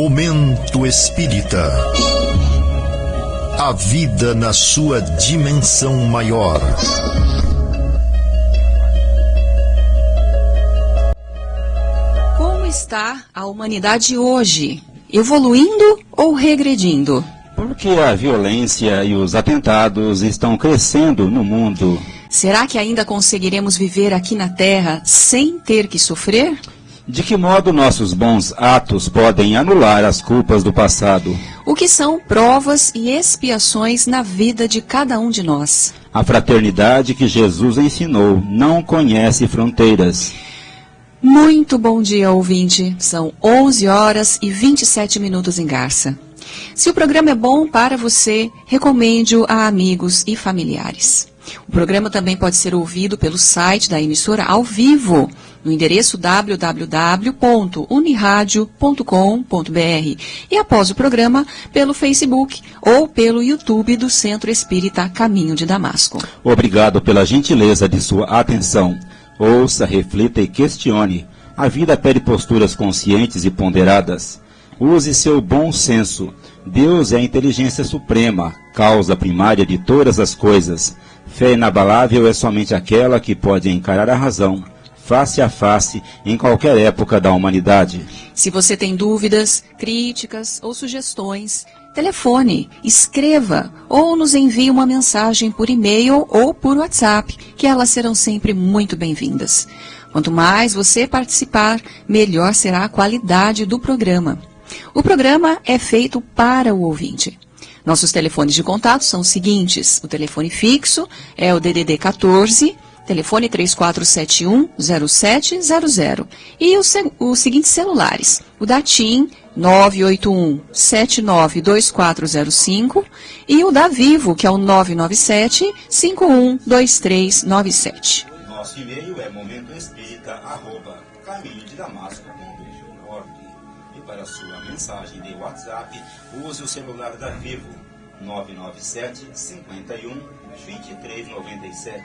Momento Espírita. A vida na sua dimensão maior. Como está a humanidade hoje? Evoluindo ou regredindo? Porque a violência e os atentados estão crescendo no mundo. Será que ainda conseguiremos viver aqui na Terra sem ter que sofrer? De que modo nossos bons atos podem anular as culpas do passado? O que são provas e expiações na vida de cada um de nós? A fraternidade que Jesus ensinou não conhece fronteiras. Muito bom dia, ouvinte. São 11 horas e 27 minutos em Garça. Se o programa é bom para você, recomende-o a amigos e familiares. O programa também pode ser ouvido pelo site da emissora ao vivo, no endereço www.uniradio.com.br e após o programa pelo Facebook ou pelo YouTube do Centro Espírita Caminho de Damasco. Obrigado pela gentileza de sua atenção. Ouça, reflita e questione. A vida pede posturas conscientes e ponderadas. Use seu bom senso. Deus é a inteligência suprema, causa primária de todas as coisas. Fé inabalável é somente aquela que pode encarar a razão, face a face, em qualquer época da humanidade. Se você tem dúvidas, críticas ou sugestões, telefone, escreva ou nos envie uma mensagem por e-mail ou por WhatsApp, que elas serão sempre muito bem-vindas. Quanto mais você participar, melhor será a qualidade do programa. O programa é feito para o ouvinte. Nossos telefones de contato são os seguintes. O telefone fixo é o DDD 14, telefone 3471-0700. E os seguintes celulares. O da TIM, 981-792405. E o da Vivo, que é o 997-512397. Nosso e-mail é momentoespírita@caminhodedamasco.org. E para sua mensagem de WhatsApp, use o celular da Vivo, 997 51 2397.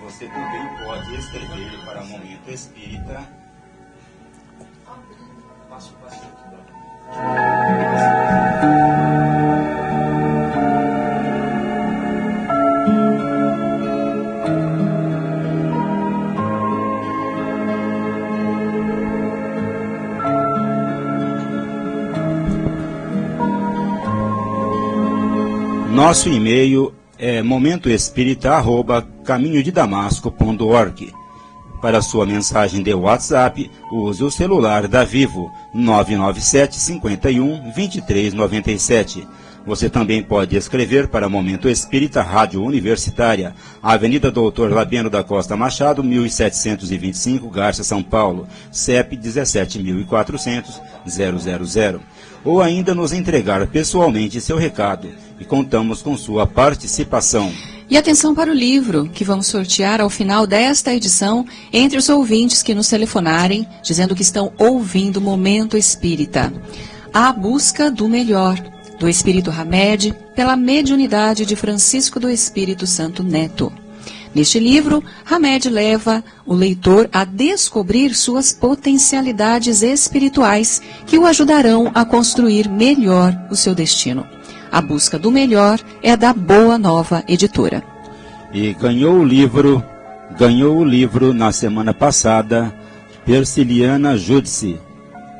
Você também pode escrever para Momento Espírita. Nosso e-mail é momentoespírita@caminhodedamasco.org. Para sua mensagem de WhatsApp, use o celular da Vivo, 997 51 2397. Você também pode escrever para Momento Espírita Rádio Universitária, Avenida Doutor Labiano da Costa Machado, 1725, Garça, São Paulo, CEP 17.400-000. Ou ainda nos entregar pessoalmente seu recado, e contamos com sua participação. E atenção para o livro, que vamos sortear ao final desta edição entre os ouvintes que nos telefonarem, dizendo que estão ouvindo Momento Espírita. A Busca do Melhor, do Espírito Hamed, pela mediunidade de Francisco do Espírito Santo Neto. Neste livro, Hamed leva o leitor a descobrir suas potencialidades espirituais que o ajudarão a construir melhor o seu destino. A Busca do Melhor é da Boa Nova Editora. E ganhou o livro na semana passada, Persiliana Júdice,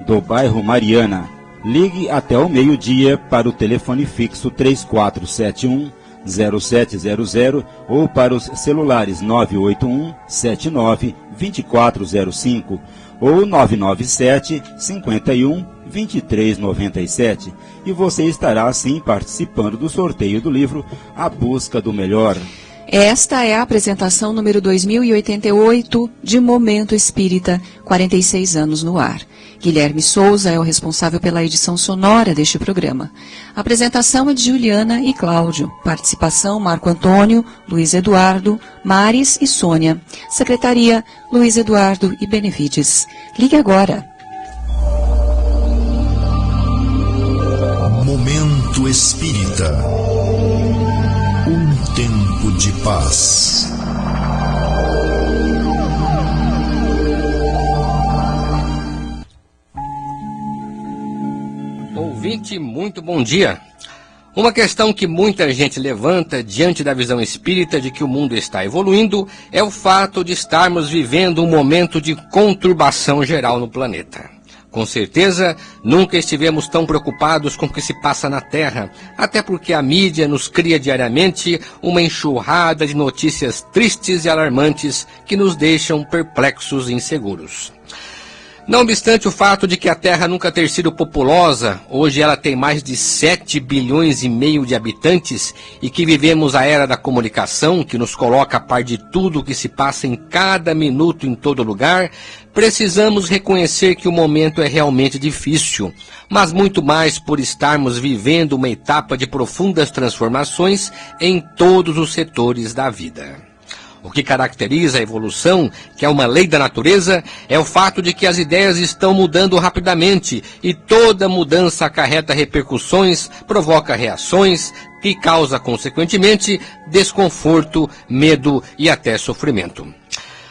do bairro Mariana. Ligue até o meio-dia para o telefone fixo 3471-0700 ou para os celulares 981-79-2405 ou 997-51-2397. E você estará assim participando do sorteio do livro A Busca do Melhor. Esta é a apresentação número 2088 de Momento Espírita, 46 anos no ar. Guilherme Souza é o responsável pela edição sonora deste programa. A apresentação é de Juliana e Cláudio. Participação Marco Antônio, Luiz Eduardo, Maris e Sônia. Secretaria Luiz Eduardo e Benevides. Ligue agora. Momento Espírita. Um tempo de paz. Ouvinte, muito bom dia. Uma questão que muita gente levanta diante da visão espírita de que o mundo está evoluindo é o fato de estarmos vivendo um momento de conturbação geral no planeta. Com certeza, nunca estivemos tão preocupados com o que se passa na Terra, até porque a mídia nos cria diariamente uma enxurrada de notícias tristes e alarmantes que nos deixam perplexos e inseguros. Não obstante o fato de que a Terra nunca ter sido populosa, hoje ela tem mais de 7 bilhões e meio de habitantes e que vivemos a era da comunicação, que nos coloca a par de tudo o que se passa em cada minuto em todo lugar, precisamos reconhecer que o momento é realmente difícil, mas muito mais por estarmos vivendo uma etapa de profundas transformações em todos os setores da vida. O que caracteriza a evolução, que é uma lei da natureza, é o fato de que as ideias estão mudando rapidamente e toda mudança acarreta repercussões, provoca reações, que causa, consequentemente, desconforto, medo e até sofrimento.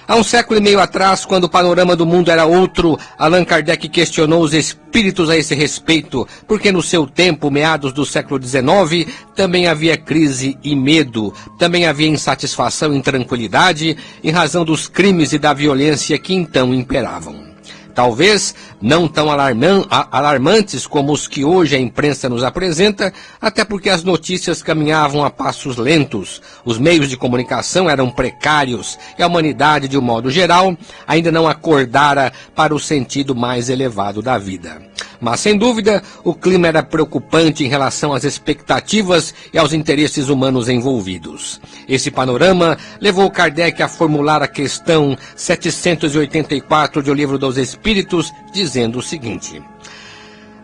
Há 1,5 século atrás, quando o panorama do mundo era outro, Allan Kardec questionou os espíritos a esse respeito, porque no seu tempo, meados do século XIX, também havia crise e medo, também havia insatisfação e intranquilidade, em razão dos crimes e da violência que então imperavam. Talvez não tão alarmantes como os que hoje a imprensa nos apresenta, até porque as notícias caminhavam a passos lentos, os meios de comunicação eram precários e a humanidade, de um modo geral, ainda não acordara para o sentido mais elevado da vida. Mas, sem dúvida, o clima era preocupante em relação às expectativas e aos interesses humanos envolvidos. Esse panorama levou Kardec a formular a questão 784 de O Livro dos Espíritos, dizendo o seguinte: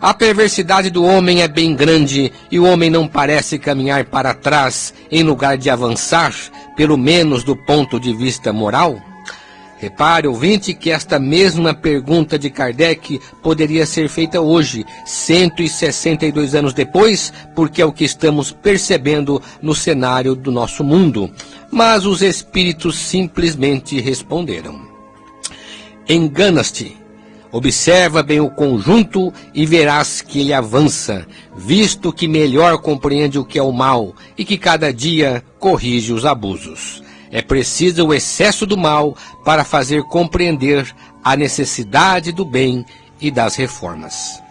a perversidade do homem é bem grande e o homem não parece caminhar para trás em lugar de avançar, pelo menos do ponto de vista moral? Repare, ouvinte, que esta mesma pergunta de Kardec poderia ser feita hoje, 162 anos depois, porque é o que estamos percebendo no cenário do nosso mundo. Mas os espíritos simplesmente responderam: engana-te. Observa bem o conjunto e verás que ele avança, visto que melhor compreende o que é o mal e que cada dia corrige os abusos. É preciso o excesso do mal para fazer compreender a necessidade do bem e das reformas.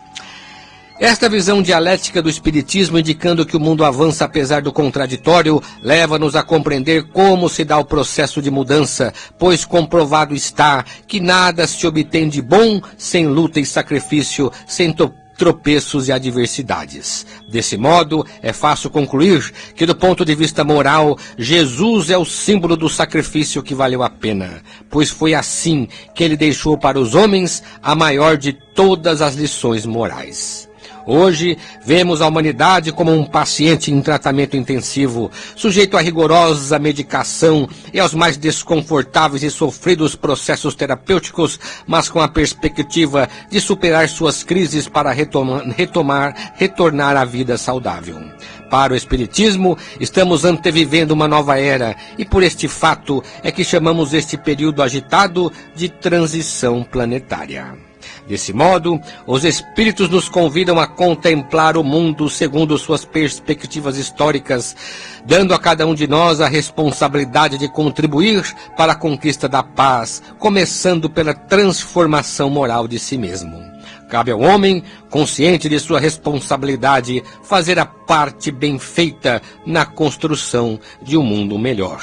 Esta visão dialética do Espiritismo, indicando que o mundo avança apesar do contraditório, leva-nos a compreender como se dá o processo de mudança, pois comprovado está que nada se obtém de bom sem luta e sacrifício, sem tropeços e adversidades. Desse modo, é fácil concluir que, do ponto de vista moral, Jesus é o símbolo do sacrifício que valeu a pena, pois foi assim que ele deixou para os homens a maior de todas as lições morais. Hoje, vemos a humanidade como um paciente em tratamento intensivo, sujeito a rigorosa medicação e aos mais desconfortáveis e sofridos processos terapêuticos, mas com a perspectiva de superar suas crises para retornar à vida saudável. Para o Espiritismo, estamos antevivendo uma nova era, e por este fato é que chamamos este período agitado de transição planetária. Desse modo, os Espíritos nos convidam a contemplar o mundo segundo suas perspectivas históricas, dando a cada um de nós a responsabilidade de contribuir para a conquista da paz, começando pela transformação moral de si mesmo. Cabe ao homem, consciente de sua responsabilidade, fazer a parte bem feita na construção de um mundo melhor.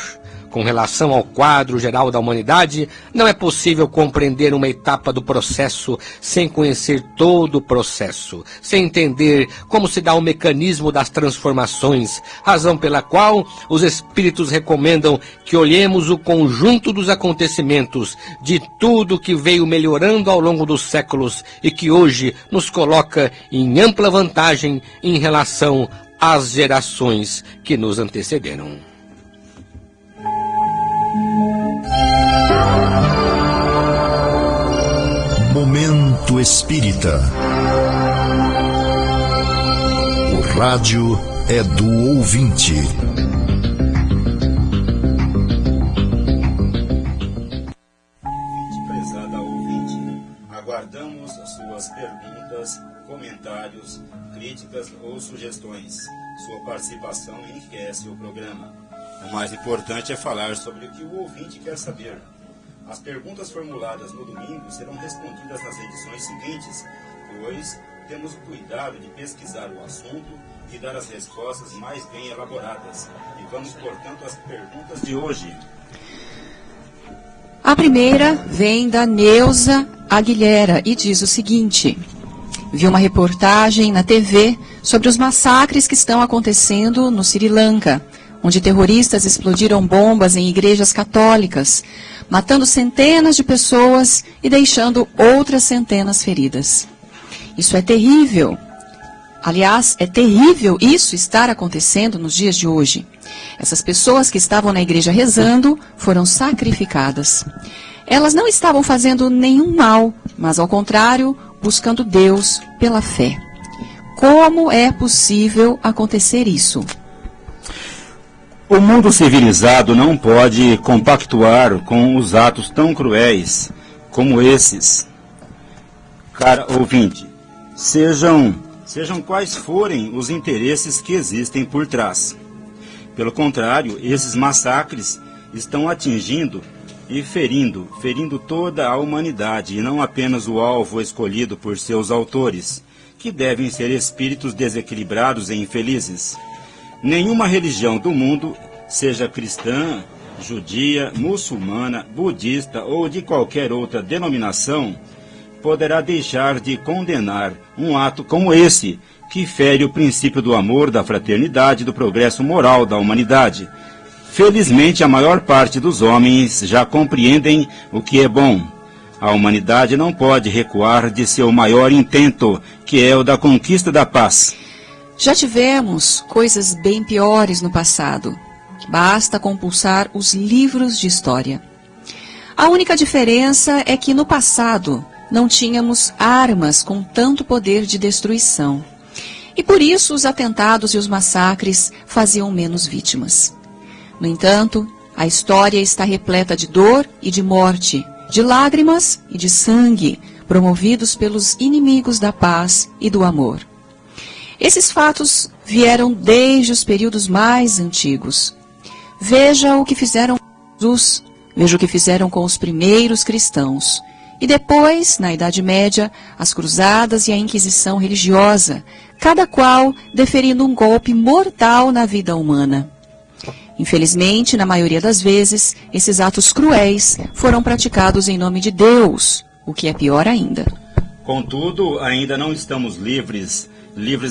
Com relação ao quadro geral da humanidade, não é possível compreender uma etapa do processo sem conhecer todo o processo, sem entender como se dá o mecanismo das transformações, razão pela qual os Espíritos recomendam que olhemos o conjunto dos acontecimentos, de tudo que veio melhorando ao longo dos séculos e que hoje nos coloca em ampla vantagem em relação às gerações que nos antecederam. Momento Espírita. O rádio é do ouvinte. Prezada ouvinte, aguardamos as suas perguntas, comentários comentários, críticas ou sugestões. Sua participação enriquece o programa. O mais importante é falar sobre o que o ouvinte quer saber. As perguntas formuladas no domingo serão respondidas nas edições seguintes, pois temos o cuidado de pesquisar o assunto e dar as respostas mais bem elaboradas. E vamos, portanto, às perguntas de hoje. A primeira vem da Neuza Aguilera e diz o seguinte: vi uma reportagem na TV sobre os massacres que estão acontecendo no Sri Lanka, onde terroristas explodiram bombas em igrejas católicas, matando centenas de pessoas e deixando outras centenas feridas. Isso é terrível. Aliás, é terrível isso estar acontecendo nos dias de hoje. Essas pessoas que estavam na igreja rezando foram sacrificadas. Elas não estavam fazendo nenhum mal, mas ao contrário, buscando Deus pela fé. Como é possível acontecer isso? O mundo civilizado não pode compactuar com os atos tão cruéis como esses. Cara ouvinte, sejam quais forem os interesses que existem por trás. Pelo contrário, esses massacres estão atingindo e ferindo toda a humanidade, e não apenas o alvo escolhido por seus autores, que devem ser espíritos desequilibrados e infelizes. Nenhuma religião do mundo, seja cristã, judia, muçulmana, budista ou de qualquer outra denominação, poderá deixar de condenar um ato como esse, que fere o princípio do amor, da fraternidade e do progresso moral da humanidade. Felizmente, a maior parte dos homens já compreendem o que é bom. A humanidade não pode recuar de seu maior intento, que é o da conquista da paz. Já tivemos coisas bem piores no passado. Basta compulsar os livros de história. A única diferença é que no passado não tínhamos armas com tanto poder de destruição. E por isso os atentados e os massacres faziam menos vítimas. No entanto, a história está repleta de dor e de morte, de lágrimas e de sangue, promovidos pelos inimigos da paz e do amor. Esses fatos vieram desde os períodos mais antigos. Veja o que fizeram com Jesus, veja o que fizeram com os primeiros cristãos. E depois, na Idade Média, as cruzadas e a Inquisição religiosa, cada qual deferindo um golpe mortal na vida humana. Infelizmente, na maioria das vezes, esses atos cruéis foram praticados em nome de Deus, o que é pior ainda. Contudo, ainda não estamos livres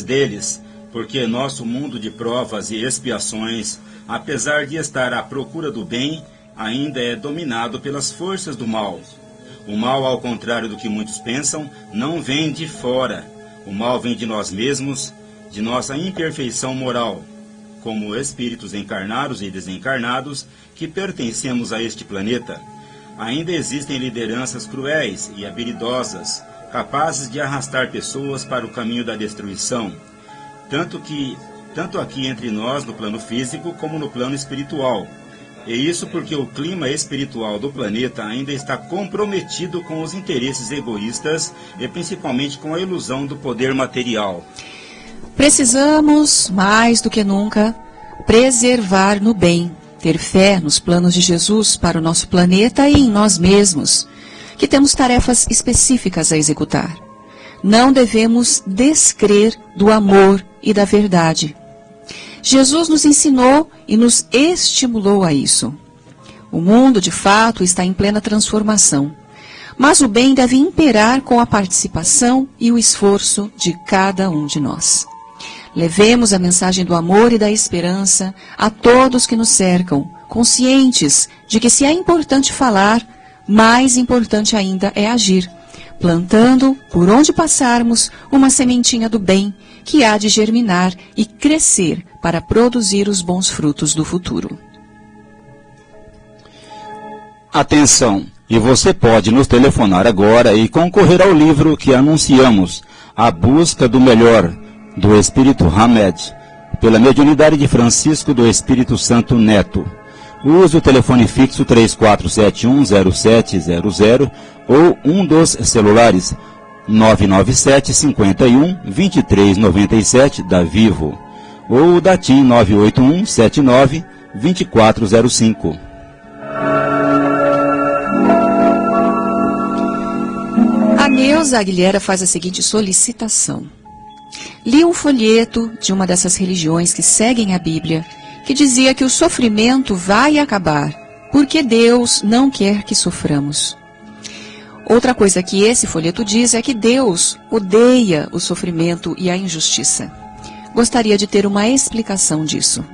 deles, porque nosso mundo de provas e expiações, apesar de estar à procura do bem, ainda é dominado pelas forças do mal. O mal, ao contrário do que muitos pensam, não vem de fora. O mal vem de nós mesmos, de nossa imperfeição moral. Como espíritos encarnados e desencarnados que pertencemos a este planeta, ainda existem lideranças cruéis e habilidosas, capazes de arrastar pessoas para o caminho da destruição, tanto aqui entre nós no plano físico como no plano espiritual. E isso porque o clima espiritual do planeta ainda está comprometido com os interesses egoístas e principalmente com a ilusão do poder material. Precisamos, mais do que nunca, preservar no bem, ter fé nos planos de Jesus para o nosso planeta e em nós mesmos, que temos tarefas específicas a executar. Não devemos descrer do amor e da verdade. Jesus nos ensinou e nos estimulou a isso. O mundo, de fato, está em plena transformação, mas o bem deve imperar com a participação e o esforço de cada um de nós. Levemos a mensagem do amor e da esperança a todos que nos cercam, conscientes de que se é importante falar, mais importante ainda é agir, plantando, por onde passarmos, uma sementinha do bem que há de germinar e crescer para produzir os bons frutos do futuro. Atenção! E você pode nos telefonar agora e concorrer ao livro que anunciamos, A Busca do Melhor, do Espírito Hamed, pela mediunidade de Francisco do Espírito Santo Neto. Use o telefone fixo 34710700 ou um dos celulares 997 51 23 97 da Vivo ou da TIM 981 79 2405. A Neuza Aguilera faz a seguinte solicitação. Li um folheto de uma dessas religiões que seguem a Bíblia, que dizia que o sofrimento vai acabar, porque Deus não quer que soframos. Outra coisa que esse folheto diz é que Deus odeia o sofrimento e a injustiça. Gostaria de ter uma explicação disso.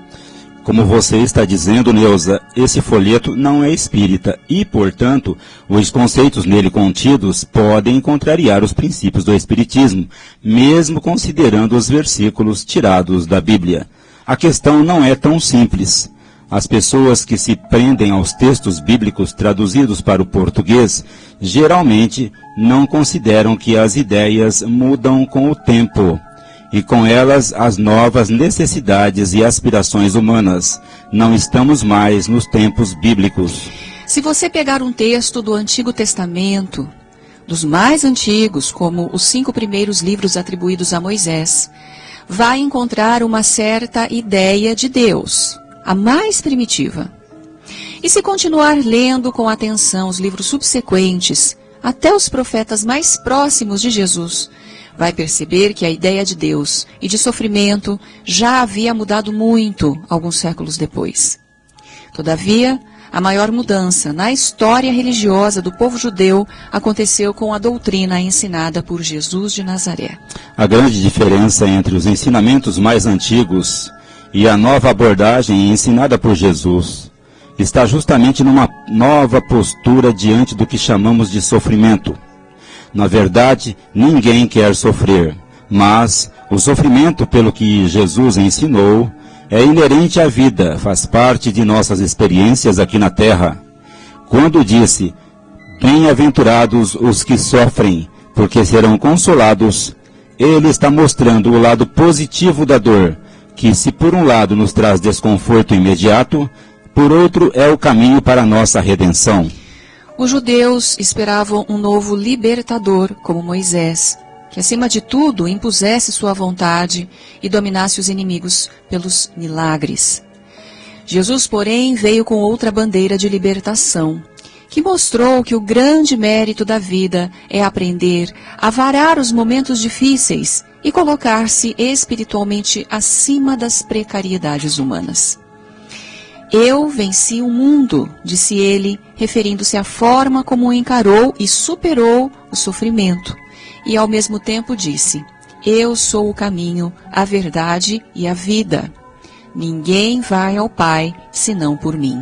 Como você está dizendo, Neuza, esse folheto não é espírita e, portanto, os conceitos nele contidos podem contrariar os princípios do espiritismo, mesmo considerando os versículos tirados da Bíblia. A questão não é tão simples. As pessoas que se prendem aos textos bíblicos traduzidos para o português, geralmente não consideram que as ideias mudam com o tempo, e com elas as novas necessidades e aspirações humanas. Não estamos mais nos tempos bíblicos. Se você pegar um texto do Antigo Testamento, dos mais antigos, como os 5 primeiros livros atribuídos a Moisés, vai encontrar uma certa ideia de Deus, a mais primitiva. E se continuar lendo com atenção os livros subsequentes, até os profetas mais próximos de Jesus, vai perceber que a ideia de Deus e de sofrimento já havia mudado muito alguns séculos depois. Todavia, a maior mudança na história religiosa do povo judeu aconteceu com a doutrina ensinada por Jesus de Nazaré. A grande diferença entre os ensinamentos mais antigos e a nova abordagem ensinada por Jesus está justamente numa nova postura diante do que chamamos de sofrimento. Na verdade, ninguém quer sofrer, mas o sofrimento, pelo que Jesus ensinou, é inerente à vida, faz parte de nossas experiências aqui na Terra. Quando disse, bem-aventurados os que sofrem, porque serão consolados, ele está mostrando o lado positivo da dor, que se por um lado nos traz desconforto imediato, por outro é o caminho para a nossa redenção. Os judeus esperavam um novo libertador, como Moisés, que acima de tudo impusesse sua vontade e dominasse os inimigos pelos milagres. Jesus, porém, veio com outra bandeira de libertação, que mostrou que o grande mérito da vida é aprender a varar os momentos difíceis e colocar-se espiritualmente acima das precariedades humanas. Eu venci o mundo, disse ele, referindo-se à forma como encarou e superou o sofrimento. E ao mesmo tempo disse, eu sou o caminho, a verdade e a vida. Ninguém vai ao Pai, senão por mim.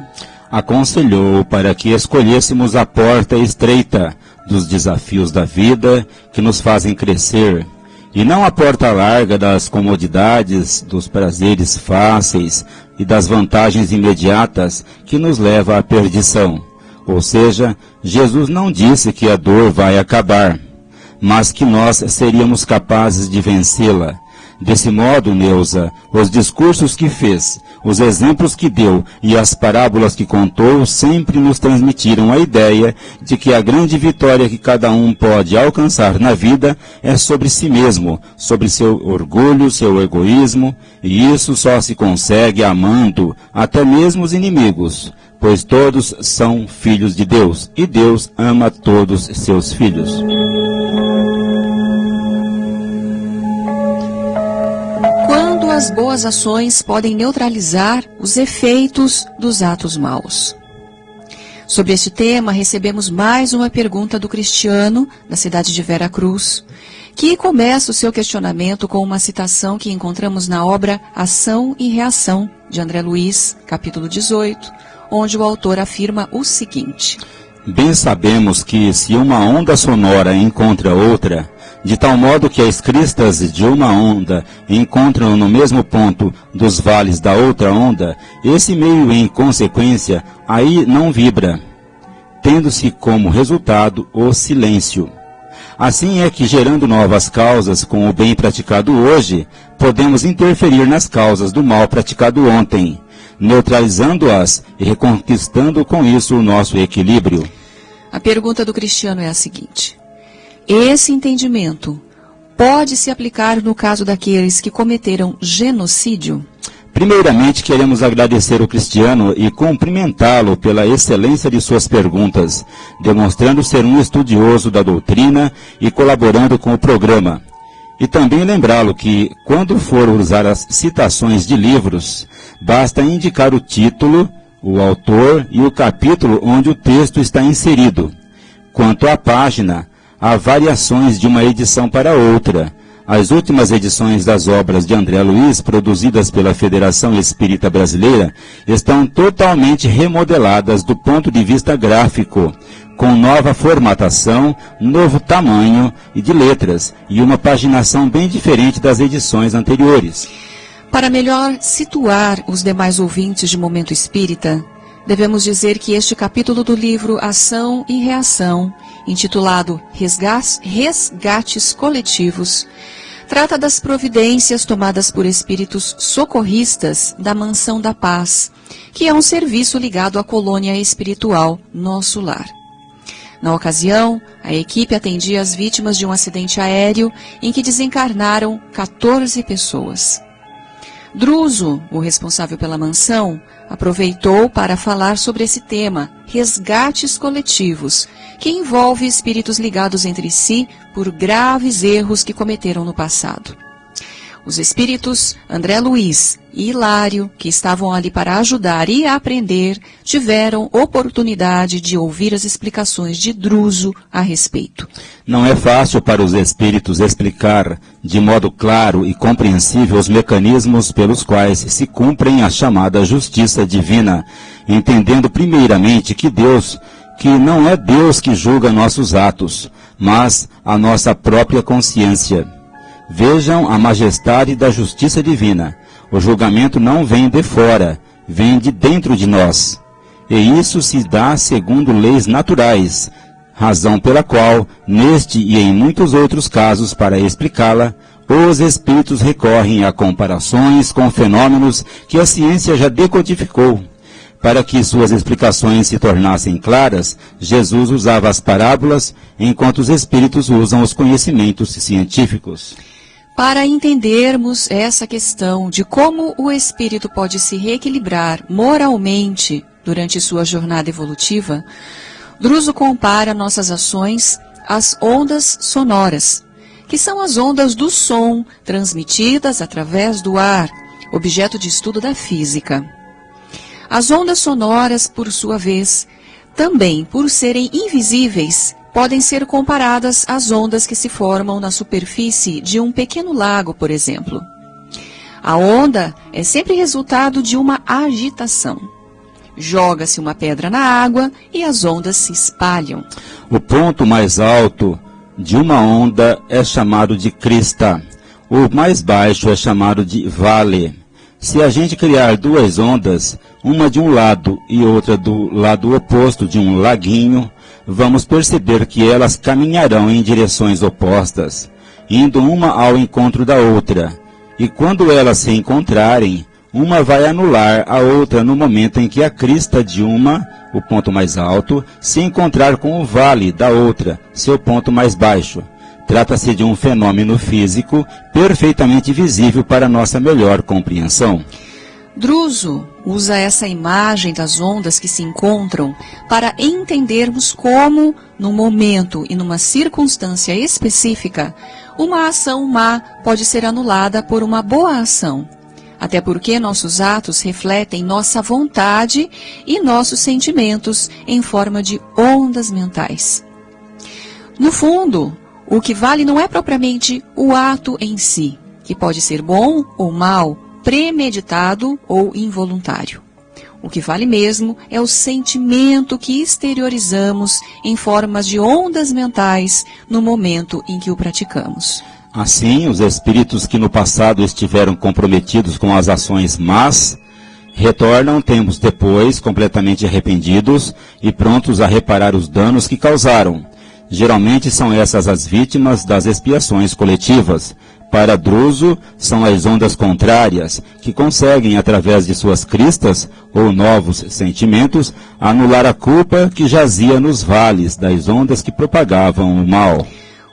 Aconselhou para que escolhêssemos a porta estreita dos desafios da vida que nos fazem crescer, e não a porta larga das comodidades, dos prazeres fáceis e das vantagens imediatas que nos leva à perdição. Ou seja, Jesus não disse que a dor vai acabar, mas que nós seríamos capazes de vencê-la. Desse modo, Neuza, os discursos que fez, os exemplos que deu e as parábolas que contou sempre nos transmitiram a ideia de que a grande vitória que cada um pode alcançar na vida é sobre si mesmo, sobre seu orgulho, seu egoísmo, e isso só se consegue amando até mesmo os inimigos, pois todos são filhos de Deus, e Deus ama todos seus filhos. Quando as boas ações podem neutralizar os efeitos dos atos maus. Sobre este tema, recebemos mais uma pergunta do Cristiano, da cidade de Vera Cruz, que começa o seu questionamento com uma citação que encontramos na obra Ação e Reação, de André Luiz, capítulo 18, onde o autor afirma o seguinte: Bem sabemos que se uma onda sonora encontra outra, de tal modo que as cristas de uma onda encontram no mesmo ponto dos vales da outra onda, esse meio em consequência aí não vibra, tendo-se como resultado o silêncio. Assim é que, gerando novas causas com o bem praticado hoje, podemos interferir nas causas do mal praticado ontem, neutralizando-as e reconquistando com isso o nosso equilíbrio. A pergunta do Cristiano é a seguinte: Esse entendimento pode se aplicar no caso daqueles que cometeram genocídio? Primeiramente, queremos agradecer o cristiano e cumprimentá-lo pela excelência de suas perguntas, demonstrando ser um estudioso da doutrina e colaborando com o programa. E também lembrá-lo que, quando for usar as citações de livros, basta indicar o título, o autor e o capítulo onde o texto está inserido. Quanto à página, há variações de uma edição para outra. As últimas edições das obras de André Luiz, produzidas pela Federação Espírita Brasileira, estão totalmente remodeladas do ponto de vista gráfico, com nova formatação, novo tamanho e de letras, e uma paginação bem diferente das edições anteriores. Para melhor situar os demais ouvintes de Momento Espírita, devemos dizer que este capítulo do livro Ação e Reação, intitulado Resgates Coletivos, trata das providências tomadas por espíritos socorristas da Mansão da Paz, que é um serviço ligado à colônia espiritual Nosso Lar. Na ocasião, a equipe atendia as vítimas de um acidente aéreo em que desencarnaram 14 pessoas. Druso, o responsável pela mansão, aproveitou para falar sobre esse tema, resgates coletivos, que envolve espíritos ligados entre si por graves erros que cometeram no passado. Os espíritos André Luiz e Hilário, que estavam ali para ajudar e aprender, tiveram oportunidade de ouvir as explicações de Druso a respeito. Não é fácil para os espíritos explicar de modo claro e compreensível os mecanismos pelos quais se cumprem a chamada justiça divina, entendendo primeiramente que não é Deus que julga nossos atos, mas a nossa própria consciência. Vejam a majestade da justiça divina. O julgamento não vem de fora, vem de dentro de nós. E isso se dá segundo leis naturais, razão pela qual, neste e em muitos outros casos para explicá-la, os espíritos recorrem a comparações com fenômenos que a ciência já decodificou. Para que suas explicações se tornassem claras, Jesus usava as parábolas, enquanto os espíritos usam os conhecimentos científicos. Para entendermos essa questão de como o espírito pode se reequilibrar moralmente durante sua jornada evolutiva, Druso compara nossas ações às ondas sonoras, que são as ondas do som transmitidas através do ar, objeto de estudo da física. As ondas sonoras, por sua vez, também por serem invisíveis, podem ser comparadas às ondas que se formam na superfície de um pequeno lago, por exemplo. A onda é sempre resultado de uma agitação. Joga-se uma pedra na água e as ondas se espalham. O ponto mais alto de uma onda é chamado de crista. O mais baixo é chamado de vale. Se a gente criar duas ondas, uma de um lado e outra do lado oposto de um laguinho, vamos perceber que elas caminharão em direções opostas, indo uma ao encontro da outra. E quando elas se encontrarem, uma vai anular a outra no momento em que a crista de uma, o ponto mais alto, se encontrar com o vale da outra, seu ponto mais baixo. Trata-se de um fenômeno físico perfeitamente visível para nossa melhor compreensão. Druso usa essa imagem das ondas que se encontram para entendermos como, num momento e numa circunstância específica, uma ação má pode ser anulada por uma boa ação. Até porque nossos atos refletem nossa vontade e nossos sentimentos em forma de ondas mentais. No fundo, o que vale não é propriamente o ato em si, que pode ser bom ou mal, premeditado ou involuntário. O que vale mesmo é o sentimento que exteriorizamos em formas de ondas mentais no momento em que o praticamos. Assim, os espíritos que no passado estiveram comprometidos com as ações más, retornam tempos depois completamente arrependidos e prontos a reparar os danos que causaram. Geralmente são essas as vítimas das expiações coletivas. Para Druso, são as ondas contrárias, que conseguem, através de suas cristas ou novos sentimentos, anular a culpa que jazia nos vales das ondas que propagavam o mal.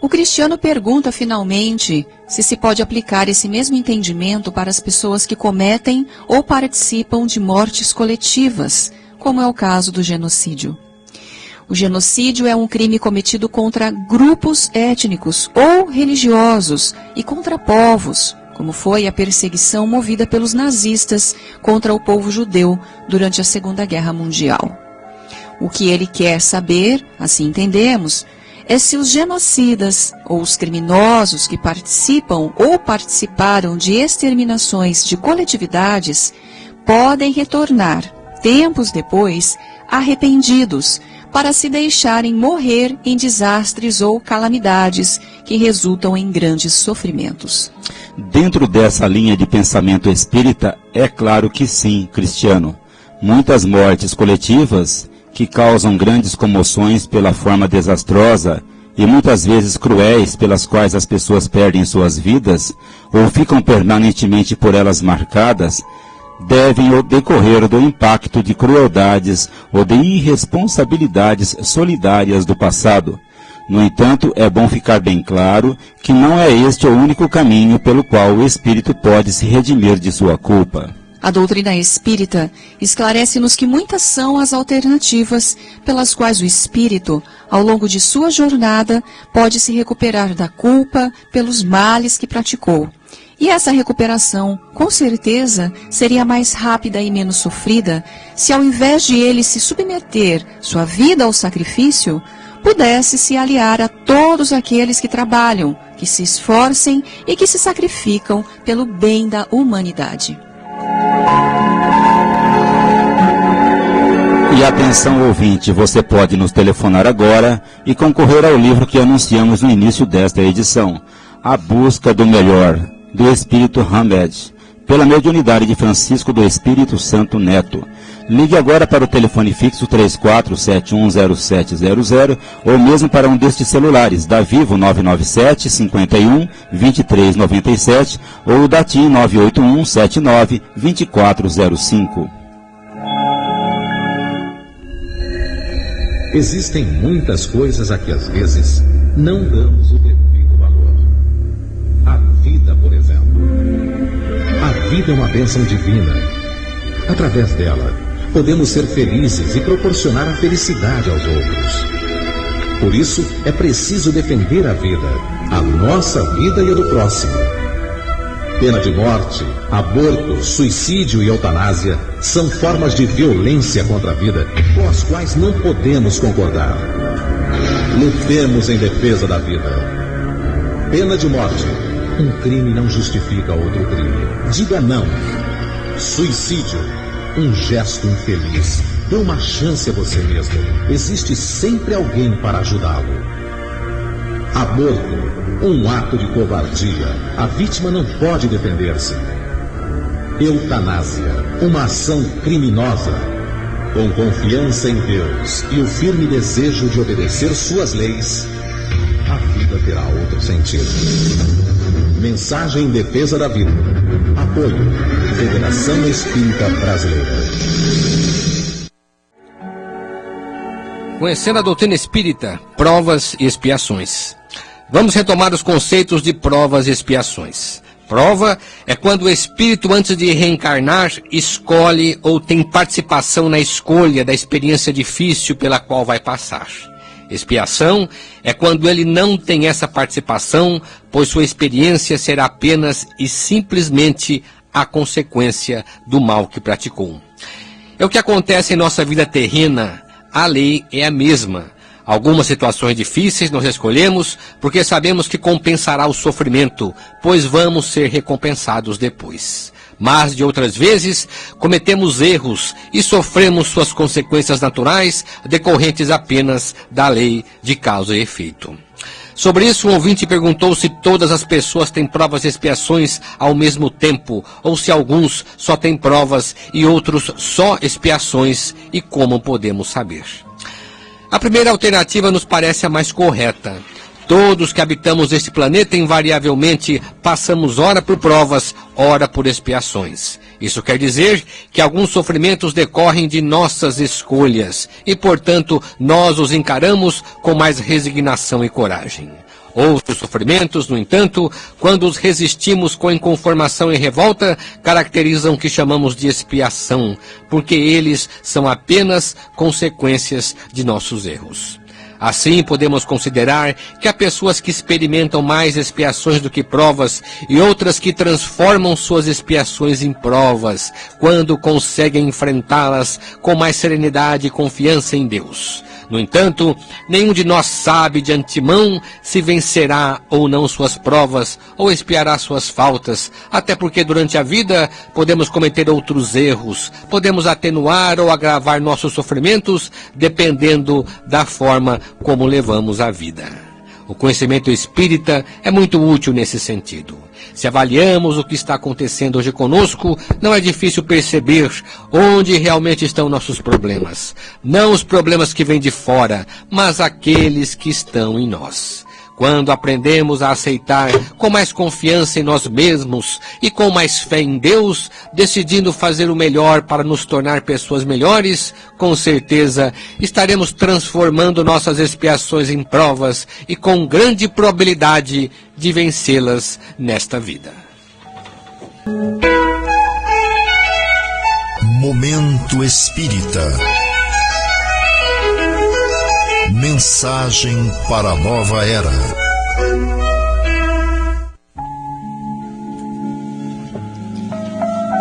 O cristiano pergunta finalmente se pode aplicar esse mesmo entendimento para as pessoas que cometem ou participam de mortes coletivas, como é o caso do genocídio. O genocídio é um crime cometido contra grupos étnicos ou religiosos e contra povos, como foi a perseguição movida pelos nazistas contra o povo judeu durante a Segunda Guerra Mundial. O que ele quer saber, assim entendemos, é se os genocidas ou os criminosos que participam ou participaram de exterminações de coletividades podem retornar, tempos depois, arrependidos, para se deixarem morrer em desastres ou calamidades que resultam em grandes sofrimentos. Dentro dessa linha de pensamento espírita, é claro que sim, cristiano. Muitas mortes coletivas que causam grandes comoções pela forma desastrosa e muitas vezes cruéis pelas quais as pessoas perdem suas vidas ou ficam permanentemente por elas marcadas, devem decorrer do impacto de crueldades ou de irresponsabilidades solidárias do passado. No entanto, é bom ficar bem claro que não é este o único caminho pelo qual o espírito pode se redimir de sua culpa. A doutrina espírita esclarece-nos que muitas são as alternativas pelas quais o espírito, ao longo de sua jornada, pode se recuperar da culpa pelos males que praticou. E essa recuperação, com certeza, seria mais rápida e menos sofrida se, ao invés de ele se submeter sua vida ao sacrifício, pudesse se aliar a todos aqueles que trabalham, que se esforcem e que se sacrificam pelo bem da humanidade. E atenção, ouvinte, você pode nos telefonar agora e concorrer ao livro que anunciamos no início desta edição, A Busca do Melhor, do Espírito Hamed, pela mediunidade de Francisco do Espírito Santo Neto. Ligue agora para o telefone fixo 34710700 ou mesmo para um destes celulares, da Vivo 997 51 2397 ou da TIM 981 79 2405. Existem muitas coisas a que às vezes não damos o devido valor. A vida, por exemplo. A vida é uma bênção divina. Através dela, podemos ser felizes e proporcionar a felicidade aos outros. Por isso, é preciso defender a vida, a nossa vida e a do próximo. Pena de morte, aborto, suicídio e eutanásia são formas de violência contra a vida com as quais não podemos concordar. Lutemos em defesa da vida. Pena de morte. Um crime não justifica outro crime. Diga não. Suicídio. Um gesto infeliz. Dê uma chance a você mesmo. Existe sempre alguém para ajudá-lo. Aborto. Um ato de covardia. A vítima não pode defender-se. Eutanásia. Uma ação criminosa. Com confiança em Deus e o firme desejo de obedecer suas leis, a vida terá outro sentido. Mensagem em defesa da vida. Apoio. Federação Espírita Brasileira. Conhecendo a doutrina espírita, provas e expiações. Vamos retomar os conceitos de provas e expiações. Prova é quando o espírito, antes de reencarnar, escolhe ou tem participação na escolha da experiência difícil pela qual vai passar. Expiação é quando ele não tem essa participação, pois sua experiência será apenas e simplesmente a consequência do mal que praticou. É o que acontece em nossa vida terrena. A lei é a mesma. Algumas situações difíceis nós escolhemos porque sabemos que compensará o sofrimento, pois vamos ser recompensados depois. Mas, de outras vezes, cometemos erros e sofremos suas consequências naturais decorrentes apenas da lei de causa e efeito. Sobre isso, um ouvinte perguntou se todas as pessoas têm provas e expiações ao mesmo tempo, ou se alguns só têm provas e outros só expiações, e como podemos saber. A primeira alternativa nos parece a mais correta. Todos que habitamos este planeta, invariavelmente, passamos ora por provas, ora por expiações. Isso quer dizer que alguns sofrimentos decorrem de nossas escolhas e, portanto, nós os encaramos com mais resignação e coragem. Outros sofrimentos, no entanto, quando os resistimos com inconformação e revolta, caracterizam o que chamamos de expiação, porque eles são apenas consequências de nossos erros. Assim, podemos considerar que há pessoas que experimentam mais expiações do que provas e outras que transformam suas expiações em provas, quando conseguem enfrentá-las com mais serenidade e confiança em Deus. No entanto, nenhum de nós sabe de antemão se vencerá ou não suas provas ou expiará suas faltas, até porque durante a vida podemos cometer outros erros, podemos atenuar ou agravar nossos sofrimentos dependendo da forma como levamos a vida. O conhecimento espírita é muito útil nesse sentido. Se avaliamos o que está acontecendo hoje conosco, não é difícil perceber onde realmente estão nossos problemas. Não os problemas que vêm de fora, mas aqueles que estão em nós. Quando aprendemos a aceitar com mais confiança em nós mesmos e com mais fé em Deus, decidindo fazer o melhor para nos tornar pessoas melhores, com certeza estaremos transformando nossas expiações em provas e com grande probabilidade de vencê-las nesta vida. Momento Espírita. Mensagem para a nova era.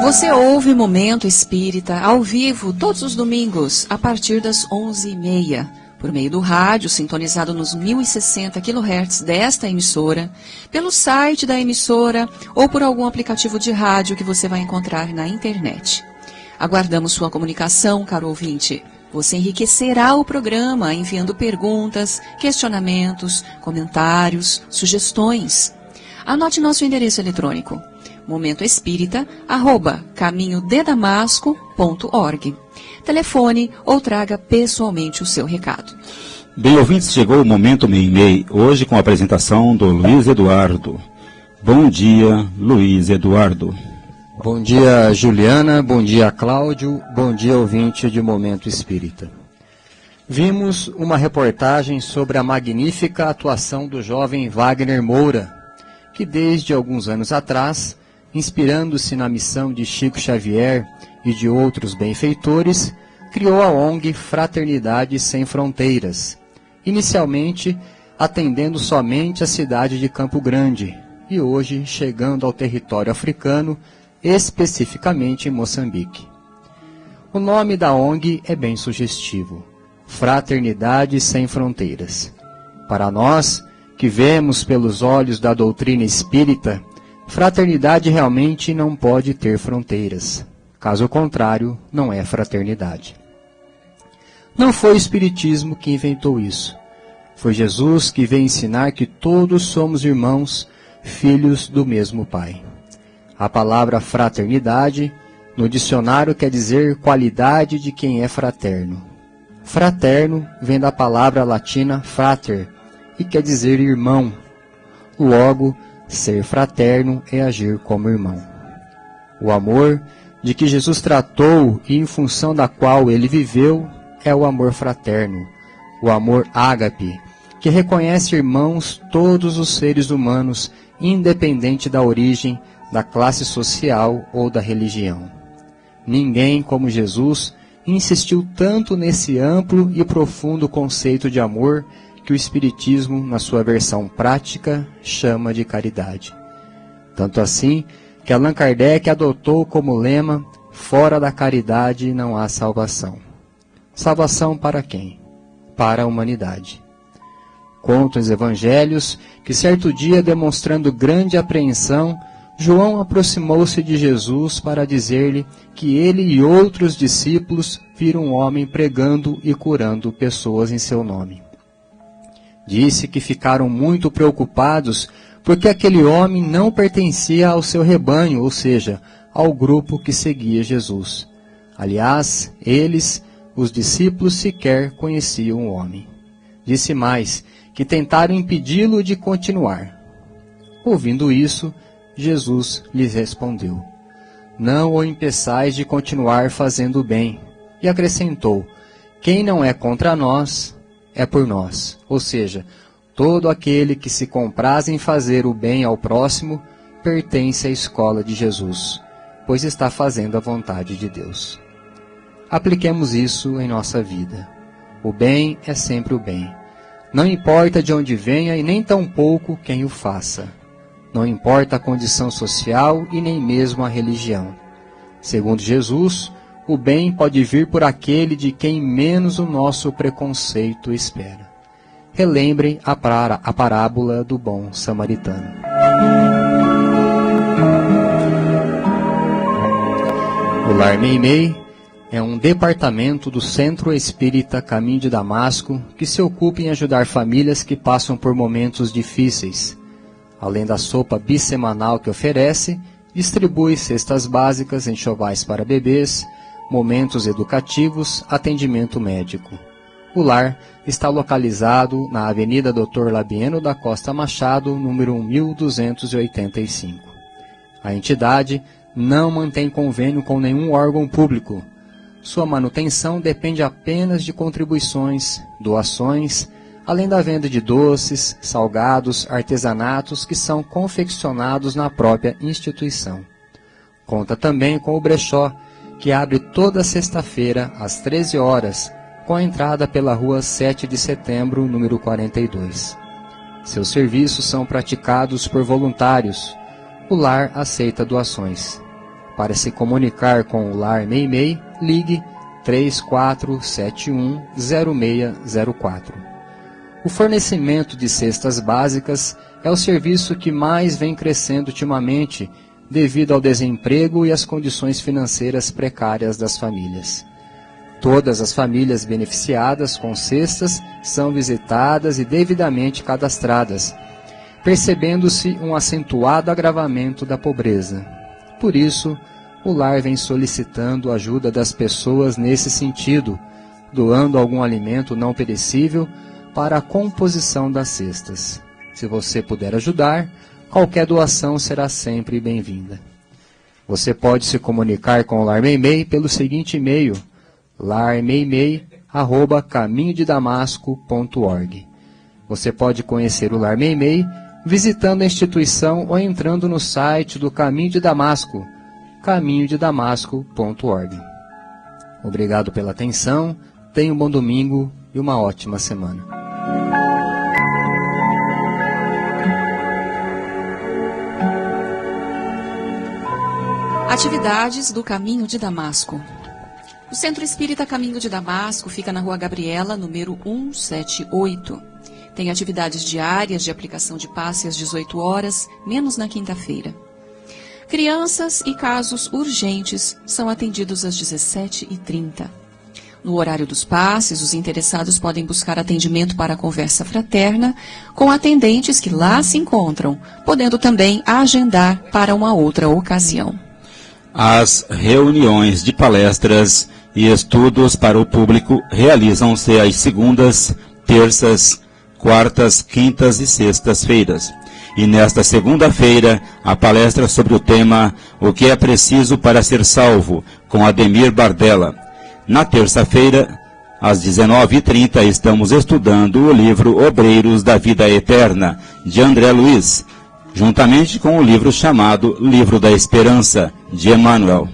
Você ouve Momento Espírita ao vivo todos os domingos, a partir das 11h30, por meio do rádio, sintonizado nos 1060 kHz desta emissora, pelo site da emissora ou por algum aplicativo de rádio que você vai encontrar na internet. Aguardamos sua comunicação, caro ouvinte. Você enriquecerá o programa enviando perguntas, questionamentos, comentários, sugestões. Anote nosso endereço eletrônico: momentoespírita@caminhodedamasco.org. Telefone ou traga pessoalmente o seu recado. Bem, ouvintes, chegou o Momento Meimei, hoje com a apresentação do Luiz Eduardo. Bom dia, Luiz Eduardo. Bom dia, Juliana. Bom dia, Cláudio. Bom dia, ouvinte de Momento Espírita. Vimos uma reportagem sobre a magnífica atuação do jovem Wagner Moura, que desde alguns anos atrás, inspirando-se na missão de Chico Xavier e de outros benfeitores, criou a ONG Fraternidade Sem Fronteiras, inicialmente atendendo somente a cidade de Campo Grande e hoje chegando ao território africano, especificamente em Moçambique. O nome da ONG é bem sugestivo: Fraternidade Sem Fronteiras. Para nós, que vemos pelos olhos da doutrina espírita, fraternidade realmente não pode ter fronteiras. Caso contrário, não é fraternidade. Não foi o Espiritismo que inventou isso. Foi Jesus que veio ensinar que todos somos irmãos, filhos do mesmo Pai. A palavra fraternidade, no dicionário, quer dizer qualidade de quem é fraterno. Fraterno vem da palavra latina frater, e quer dizer irmão. Logo, ser fraterno é agir como irmão. O amor de que Jesus tratou e em função da qual ele viveu é o amor fraterno, o amor ágape, que reconhece irmãos todos os seres humanos, independente da origem, da classe social ou da religião. Ninguém como Jesus insistiu tanto nesse amplo e profundo conceito de amor que o Espiritismo, na sua versão prática, chama de caridade. Tanto assim que Allan Kardec adotou como lema: fora da caridade não há salvação. Salvação para quem? Para a humanidade. Contam os evangelhos que certo dia, demonstrando grande apreensão, João aproximou-se de Jesus para dizer-lhe que ele e outros discípulos viram um homem pregando e curando pessoas em seu nome. Disse que ficaram muito preocupados porque aquele homem não pertencia ao seu rebanho, ou seja, ao grupo que seguia Jesus. Aliás, eles, os discípulos, sequer conheciam o homem. Disse mais, que tentaram impedi-lo de continuar. Ouvindo isso, Jesus lhes respondeu: não o impeçais de continuar fazendo o bem. E acrescentou: quem não é contra nós, é por nós. Ou seja, Todo aquele que se compraz em fazer o bem ao próximo pertence à escola de Jesus, pois está fazendo a vontade de Deus. Apliquemos isso em nossa vida. O bem é sempre o bem. Não importa de onde venha e nem tampouco quem o faça. Não importa a condição social e nem mesmo a religião. Segundo Jesus, o bem pode vir por aquele de quem menos o nosso preconceito espera. Relembrem a parábola do bom samaritano. O Lar Meimei é um departamento do Centro Espírita Caminho de Damasco que se ocupa em ajudar famílias que passam por momentos difíceis. Além da sopa bissemanal que oferece, distribui cestas básicas, enxovais para bebês, momentos educativos, atendimento médico. O lar está localizado na Avenida Dr. Labieno da Costa Machado, número 1285. A entidade não mantém convênio com nenhum órgão público. Sua manutenção depende apenas de contribuições, doações, além da venda de doces, salgados, artesanatos que são confeccionados na própria instituição. Conta também com o brechó, que abre toda sexta-feira às 13 horas, com a entrada pela rua 7 de setembro, número 42. Seus serviços são praticados por voluntários. O lar aceita doações. Para se comunicar com o Lar Meimei, ligue 3471-0604. O fornecimento de cestas básicas é o serviço que mais vem crescendo ultimamente devido ao desemprego e às condições financeiras precárias das famílias. Todas as famílias beneficiadas com cestas são visitadas e devidamente cadastradas, percebendo-se um acentuado agravamento da pobreza. Por isso, o lar vem solicitando a ajuda das pessoas nesse sentido, doando algum alimento não perecível para a composição das cestas. Se você puder ajudar, qualquer doação será sempre bem-vinda. Você pode se comunicar com o Lar Meimei pelo seguinte e-mail: larmeimei@caminhodedamasco.org. Você pode conhecer o Lar Meimei visitando a instituição ou entrando no site do Caminho de Damasco, caminhodedamasco.org. Obrigado pela atenção, tenha um bom domingo e uma ótima semana. Atividades do Caminho de Damasco. O Centro Espírita Caminho de Damasco fica na Rua Gabriela, número 178. Tem atividades diárias de aplicação de passe às 18 horas, menos na quinta-feira. Crianças e casos urgentes são atendidos às 17h30. No horário dos passes, os interessados podem buscar atendimento para a conversa fraterna com atendentes que lá se encontram, podendo também agendar para uma outra ocasião. As reuniões de palestras e estudos para o público realizam-se às segundas, terças, quartas, quintas e sextas-feiras. E nesta segunda-feira, a palestra sobre o tema O que é preciso para ser salvo, com Ademir Bardella. Na terça-feira, às 19h30, estamos estudando o livro Obreiros da Vida Eterna, de André Luiz, juntamente com o livro chamado Livro da Esperança, de Emmanuel.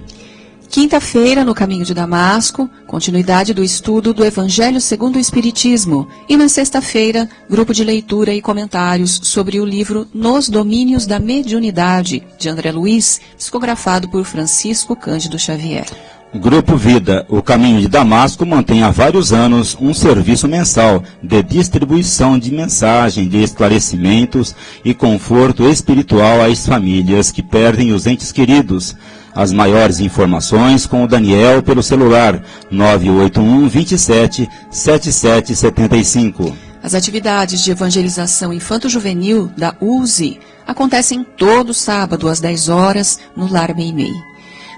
Quinta-feira, no Caminho de Damasco, continuidade do estudo do Evangelho segundo o Espiritismo. E na sexta-feira, grupo de leitura e comentários sobre o livro Nos Domínios da Mediunidade, de André Luiz, psicografado por Francisco Cândido Xavier. Grupo Vida, o Caminho de Damasco mantém há vários anos um serviço mensal de distribuição de mensagem, de esclarecimentos e conforto espiritual às famílias que perdem os entes queridos. As maiores informações com o Daniel pelo celular 981 27 7775. As atividades de evangelização infanto-juvenil da USE acontecem todo sábado às 10 horas no Lar Meimei.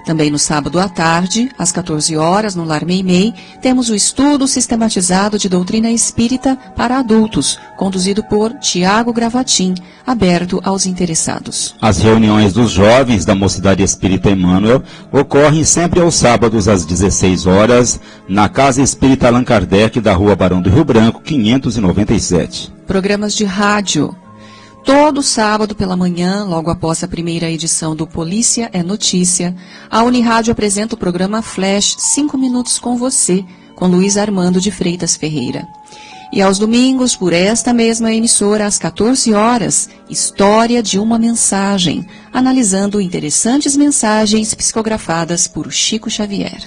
Também no sábado à tarde, às 14 horas, no Lar Meimei, temos o estudo sistematizado de doutrina espírita para adultos, conduzido por Tiago Gravatin, aberto aos interessados. As reuniões dos jovens da Mocidade Espírita Emmanuel ocorrem sempre aos sábados às 16 horas, na Casa Espírita Allan Kardec, da Rua Barão do Rio Branco, 597. Programas de rádio. Todo sábado pela manhã, logo após a primeira edição do Polícia é Notícia, a Unirádio apresenta o programa Flash 5 Minutos com Você, com Luiz Armando de Freitas Ferreira. E aos domingos, por esta mesma emissora, às 14 horas, História de uma Mensagem, analisando interessantes mensagens psicografadas por Chico Xavier.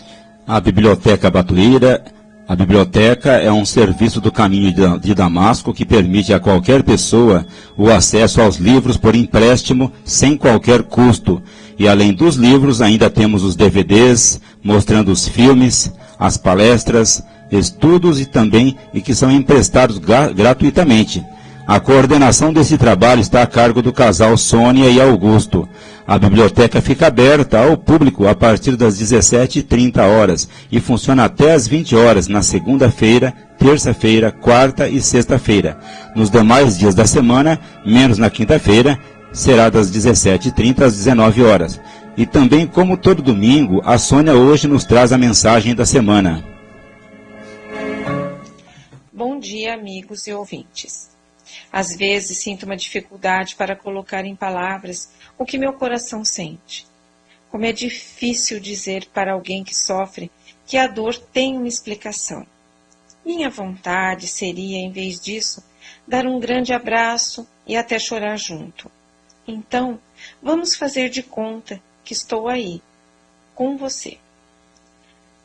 A Biblioteca Batuíra. A biblioteca é um serviço do Caminho de Damasco que permite a qualquer pessoa o acesso aos livros por empréstimo sem qualquer custo. E além dos livros, ainda temos os DVDs, mostrando os filmes, as palestras, estudos e que são emprestados gratuitamente. A coordenação desse trabalho está a cargo do casal Sônia e Augusto. A biblioteca fica aberta ao público a partir das 17h30 e funciona até às 20 horas na segunda-feira, terça-feira, quarta e sexta-feira. Nos demais dias da semana, menos na quinta-feira, será das 17h30 às 19 horas. E também, como todo domingo, a Sônia hoje nos traz a mensagem da semana. Bom dia, amigos e ouvintes. Às vezes sinto uma dificuldade para colocar em palavras o que meu coração sente. Como é difícil dizer para alguém que sofre que a dor tem uma explicação. Minha vontade seria, em vez disso, dar um grande abraço e até chorar junto. Então, vamos fazer de conta que estou aí, com você.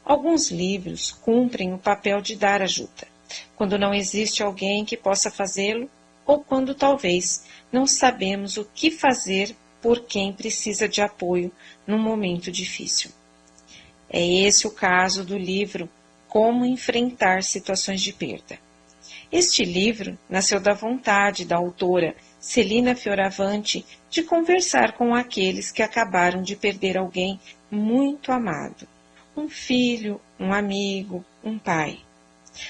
Alguns livros cumprem o papel de dar ajuda, quando não existe alguém que possa fazê-lo, ou quando talvez não sabemos o que fazer por quem precisa de apoio num momento difícil. É esse o caso do livro Como Enfrentar Situações de Perda. Este livro nasceu da vontade da autora Celina Fioravanti de conversar com aqueles que acabaram de perder alguém muito amado, um filho, um amigo, um pai.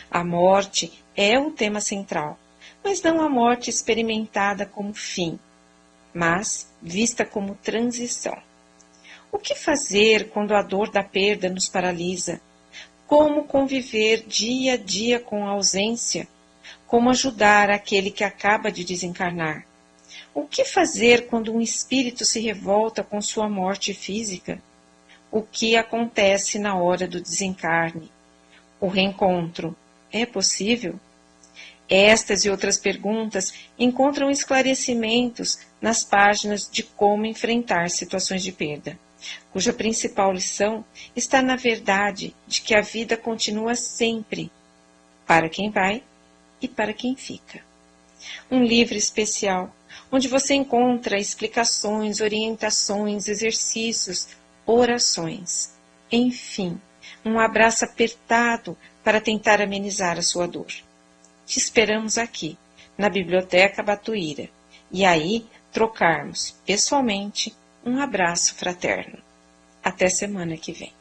A morte é o tema central, mas não a morte experimentada como fim, mas vista como transição. O que fazer quando a dor da perda nos paralisa? Como conviver dia a dia com a ausência? Como ajudar aquele que acaba de desencarnar? O que fazer quando um espírito se revolta com sua morte física? O que acontece na hora do desencarne? O reencontro é possível? Estas e outras perguntas encontram esclarecimentos nas páginas de Como Enfrentar Situações de Perda, cuja principal lição está na verdade de que a vida continua sempre, para quem vai e para quem fica. Um livro especial, onde você encontra explicações, orientações, exercícios, orações, enfim, um abraço apertado para tentar amenizar a sua dor. Te esperamos aqui, na Biblioteca Batuíra, e aí trocarmos, pessoalmente, um abraço fraterno. Até semana que vem.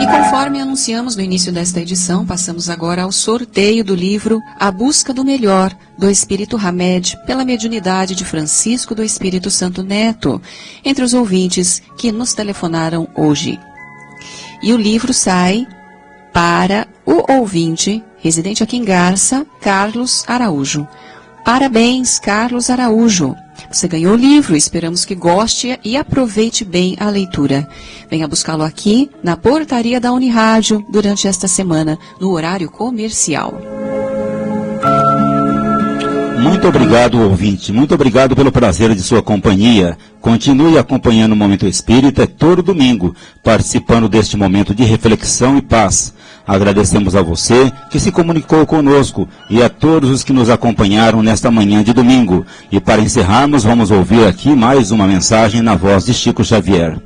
E conforme anunciamos no início desta edição, passamos agora ao sorteio do livro A Busca do Melhor, do Espírito Hamed, pela mediunidade de Francisco do Espírito Santo Neto, entre os ouvintes que nos telefonaram hoje. E o livro sai para o ouvinte, residente aqui em Garça, Carlos Araújo. Parabéns, Carlos Araújo. Você ganhou o livro, esperamos que goste e aproveite bem a leitura. Venha buscá-lo aqui na portaria da Unirádio durante esta semana, no horário comercial. Muito obrigado, ouvinte. Muito obrigado pelo prazer de sua companhia. Continue acompanhando o Momento Espírita todo domingo, participando deste momento de reflexão e paz. Agradecemos a você que se comunicou conosco e a todos os que nos acompanharam nesta manhã de domingo. E para encerrarmos, vamos ouvir aqui mais uma mensagem na voz de Chico Xavier.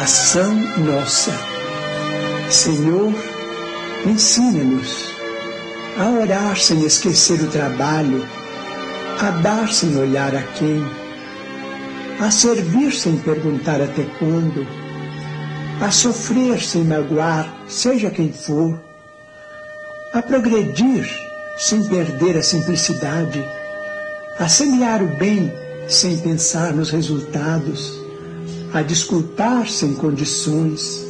oração nossa. Senhor, ensina-nos a orar sem esquecer o trabalho, a dar sem olhar a quem, a servir sem perguntar até quando, a sofrer sem magoar, seja quem for, a progredir sem perder a simplicidade, a semear o bem sem pensar nos resultados, a desculpar sem condições,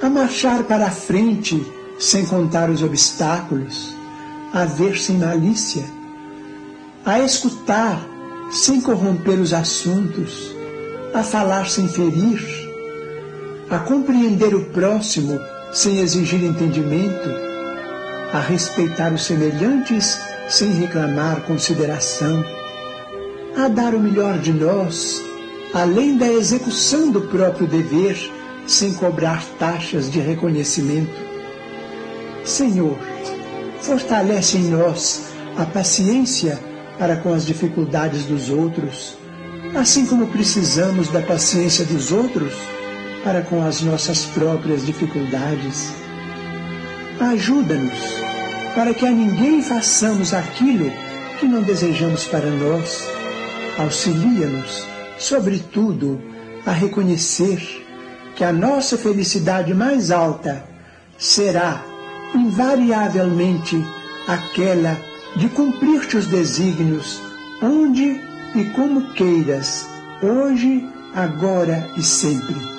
a marchar para a frente sem contar os obstáculos, a ver sem malícia, a escutar sem corromper os assuntos, a falar sem ferir, a compreender o próximo sem exigir entendimento, a respeitar os semelhantes sem reclamar consideração, a dar o melhor de nós, além da execução do próprio dever, sem cobrar taxas de reconhecimento. Senhor, fortalece em nós a paciência para com as dificuldades dos outros, assim como precisamos da paciência dos outros para com as nossas próprias dificuldades. Ajuda-nos para que a ninguém façamos aquilo que não desejamos para nós. Auxilia-nos, sobretudo, a reconhecer que a nossa felicidade mais alta será, invariavelmente, aquela de cumprir-te os desígnios, onde e como queiras, hoje, agora e sempre.